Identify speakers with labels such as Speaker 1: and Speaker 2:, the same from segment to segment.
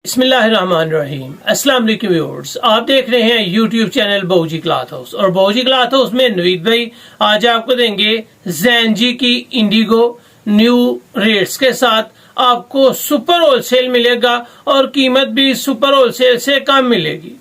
Speaker 1: बिस्मिल्लाहिर्रहमानिर्रहीम। अस्सलाम वालेकुम व्यूअर्स, आप देख रहे हैं यूट्यूब चैनल बहूजी क्लॉथ हाउस और बहूजी क्लॉथ हाउस में नवीद भाई आज आपको देंगे ज़ैनजी की इंडिगो न्यू रेट्स के साथ। आपको सुपर होलसेल मिलेगा और कीमत भी सुपर होलसेल से कम मिलेगी।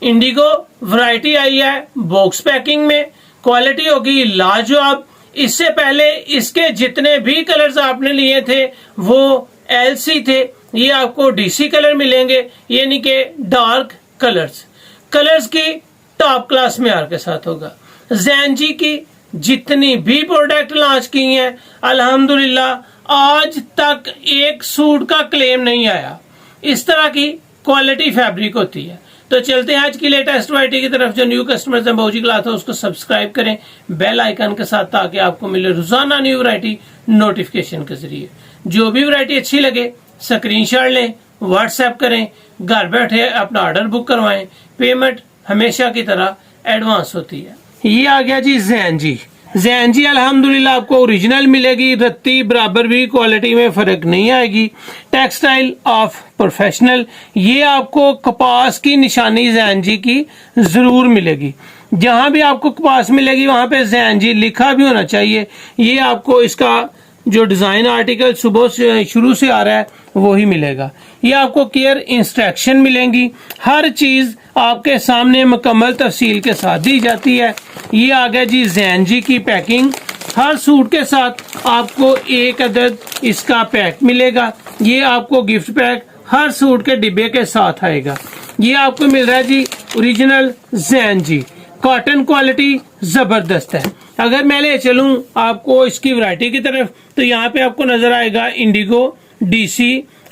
Speaker 1: इंडिगो वैरायटी आई है बॉक्स पैकिंग में, क्वालिटी होगी लाजवाब। इससे पहले इसके जितने भी कलर्स आपने लिए थे वो LC थे, ये आपको DC कलर मिलेंगे, यानी कि डार्क कलर्स की टॉप क्लास मेयार के साथ होगा। ज़ैनजी की जितनी भी प्रोडक्ट लॉन्च की हैं अल्हम्दुलिल्लाह आज तक एक सूट का क्लेम नहीं आया। इस तरह की क्वालिटी फैब्रिक होती है। तो चलते हैं आज की लेटेस्ट वैरायटी की तरफ। जो न्यू कस्टमर्स हैं बहूजी क्लॉथ हाउस उसको सब्सक्राइब करें बेल आइकन के साथ, ताकि आपको मिले रोजाना न्यू वैरायटी नोटिफिकेशन के जरिए। जो भी वैरायटी अच्छी लगे स्क्रीनशॉट लें, व्हाट्सएप करें, घर बैठे अपना ऑर्डर बुक करवाएं। पेमेंट हमेशा की तरह एडवांस होती है। ये आ गया जी ज़ैनजी अल्हम्दुलिल्लाह आपको ओरिजिनल मिलेगी, रत्ती बराबर भी क्वालिटी में फर्क नहीं आएगी। टेक्सटाइल ऑफ प्रोफेशनल, ये आपको कपास की निशानी ज़ैनजी की जरूर मिलेगी। जहां भी आपको कपास मिलेगी वहां पे ज़ैनजी लिखा भी होना चाहिए। ये आपको इसका जो डिजाइन आर्टिकल सुबह से शुरू से आ रहा है वही मिलेगा। ये आपको केयर इंस्ट्रक्शन मिलेंगी, हर चीज आपके सामने मुकम्मल तफसील के साथ दी जाती है। ये आ गया जी ज़ैनजी की पैकिंग, हर सूट के साथ आपको एक अदद इसका पैक मिलेगा। ये आपको गिफ्ट पैक हर सूट के डिब्बे के साथ आएगा। ये आपको मिल रहा है जी ओरिजिनल ज़ैनजी, कॉटन क्वालिटी जबरदस्त है। अगर मैं ले चलूं आपको इसकी वैरायटी की तरफ तो यहाँ पे आपको नजर आएगा इंडिगो DC,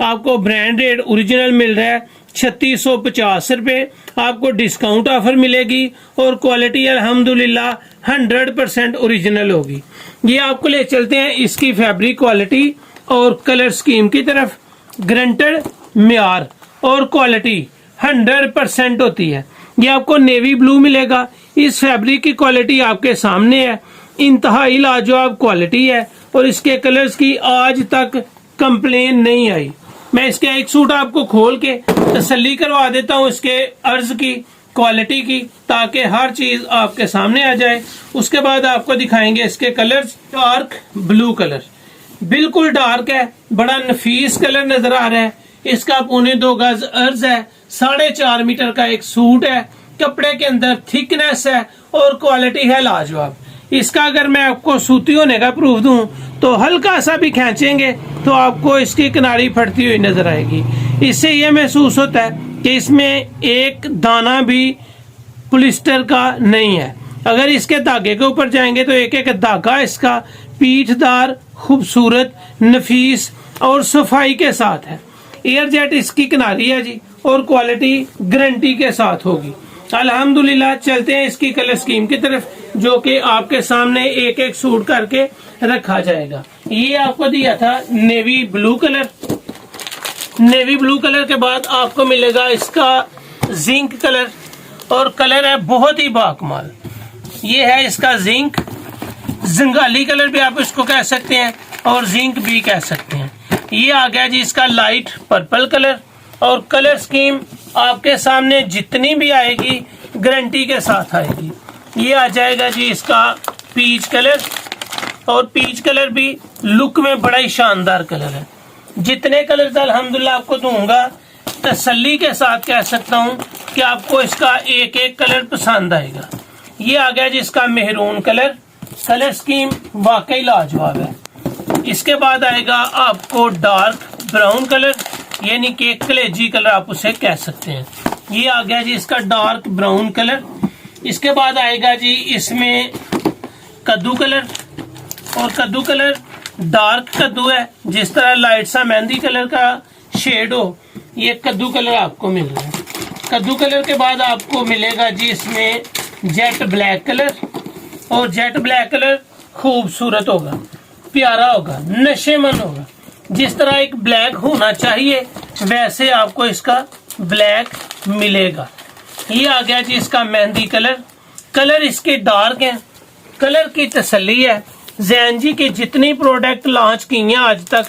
Speaker 1: आपको ब्रांड रेट ओरिजिनल मिल रहा है 3650 रुपए। आपको डिस्काउंट ऑफर मिलेगी और क्वालिटी अल्हम्दुलिल्लाह 100% ओरिजिनल होगी। ये आपको ले चलते हैं इसकी फैब्रिक क्वालिटी और कलर स्कीम की तरफ। गारंटेड मेयार और क्वालिटी 100% होती है। ये आपको नेवी ब्लू मिलेगा। इस फैब्रिक की क्वालिटी आपके सामने है, इंतहाई लाजवाब क्वालिटी है और इसके कलर्स की आज तक कंप्लेन नहीं आई। मैं इसके एक सूट आपको खोल के तसल्ली करवा देता हूँ इसके अर्ज की क्वालिटी की, ताकि हर चीज आपके सामने आ जाए। उसके बाद आपको दिखाएंगे इसके कलर्स। डार्क ब्लू कलर बिल्कुल डार्क है, बड़ा नफीस कलर नजर आ रहा है। इसका 1.25 गज अर्ज है, 4.5 मीटर का एक सूट है। कपड़े के अंदर थिकनेस है और क्वालिटी है लाजवाब। इसका अगर मैं आपको सूती होने का प्रूफ दूं तो हल्का सा भी खींचेंगे तो आपको इसकी किनारी फटती हुई नजर आएगी। इससे यह महसूस होता है कि इसमें एक दाना भी पॉलिस्टर का नहीं है। अगर इसके धागे के ऊपर जाएंगे तो एक एक धागा इसका पीठदार, खूबसूरत, नफीस और सफाई के साथ है। एयर जेट इसकी किनारी है जी और क्वालिटी गारंटी के साथ होगी। अल्हम्दुलिल्लाह चलते हैं इसकी कलर स्कीम की तरफ, जो कि आपके सामने एक एक सूट करके रखा जाएगा। ये आपको दिया था navy blue colour. Navy blue colour के बाद आपको मिलेगा इसका जिंक कलर और कलर है बहुत ही बाकमाल। ये है इसका जिंक, जंगाली कलर भी आप इसको कह सकते हैं और जिंक भी कह सकते हैं। ये आ गया जी इसका लाइट पर्पल कलर और कलर स्कीम आपके सामने जितनी भी आएगी गारंटी के साथ आएगी। ये आ जाएगा जी इसका पीच कलर और पीच कलर भी लुक में बड़ा ही शानदार कलर है। जितने कलर अल्हम्दुलिल्लाह आपको दूंगा तसल्ली के साथ कह सकता हूँ कि आपको इसका एक एक कलर पसंद आएगा। ये आ गया जी इसका मेहरून कलर, कलर स्कीम वाकई लाजवाब है। इसके बाद आएगा आपको डार्क ब्राउन कलर, यानी कि कलेजी कलर आप उसे कह सकते हैं। ये आ गया जी इसका डार्क ब्राउन कलर। इसके बाद आएगा जी इसमें कद्दू कलर और कद्दू कलर डार्क कद्दू है, जिस तरह लाइट सा मेहंदी कलर का शेड हो, ये कद्दू कलर आपको मिल रहा है। कद्दू कलर के बाद आपको मिलेगा जी इसमें जेट ब्लैक कलर और जेट ब्लैक कलर खूबसूरत होगा, प्यारा होगा, नशेमन होगा। जिस तरह एक ब्लैक होना चाहिए वैसे आपको इसका ब्लैक मिलेगा। ये आ गया जी इसका मेहंदी कलर। कलर इसके डार्क हैं, कलर की तसल्ली है। ज़ैनजी की जितनी प्रोडक्ट लॉन्च की हैं आज तक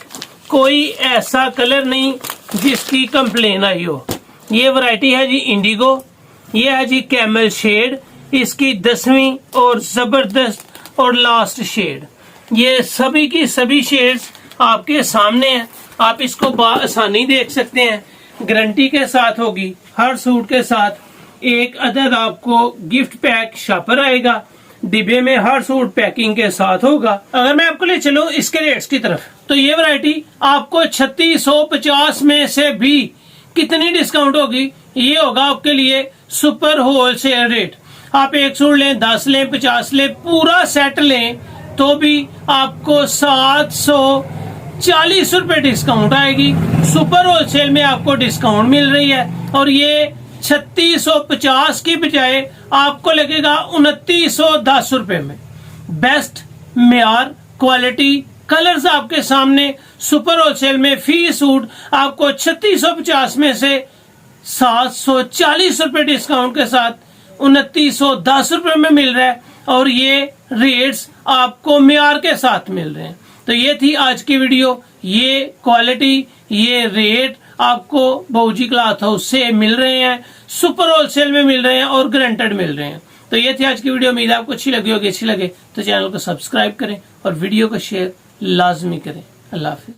Speaker 1: कोई ऐसा कलर नहीं जिसकी कंप्लेन आई हो। ये वैरायटी है जी इंडिगो, ये है जी कैमल शेड, इसकी 10वीं और जबरदस्त और लास्ट शेड। ये सभी की सभी शेड्स आपके सामने हैं, आप इसको आसानी देख सकते हैं। गारंटी के साथ होगी, हर सूट के साथ एक अदद आपको गिफ्ट पैक शापर आएगा, डिब्बे में हर सूट पैकिंग के साथ होगा। अगर मैं आपको ले चलूं इसके रेट्स की तरफ, तो ये वैरायटी आपको 3650 में से भी कितनी डिस्काउंट होगी, ये होगा आपके लिए सुपर होलसेल रेट। आप एक सूट लें, 10 लें, 50 लें, पूरा सेट लें तो भी आपको 740 रुपए डिस्काउंट आएगी। सुपर होलसेल में आपको डिस्काउंट मिल रही है और ये 3650 की बजाय आपको लगेगा 2910 रुपए में। बेस्ट मेयार, क्वालिटी, कलर्स आपके सामने। सुपर होलसेल में फी सूट आपको 3650 में से 740 रुपए डिस्काउंट के साथ 2910 रुपए में मिल रहा है और ये रेट्स आपको मेयार के साथ मिल रहे हैं। तो ये थी आज की वीडियो। ये क्वालिटी, ये रेट आपको बाऊजी क्लॉथ हाउस से मिल रहे हैं, सुपर होलसेल में मिल रहे हैं और गारंटेड मिल रहे हैं। तो ये थी आज की वीडियो। उम्मीद है आपको अच्छी लगी होगी। अच्छी लगे तो चैनल को सब्सक्राइब करें और वीडियो को शेयर लाजमी करें। अल्लाह हाफिज।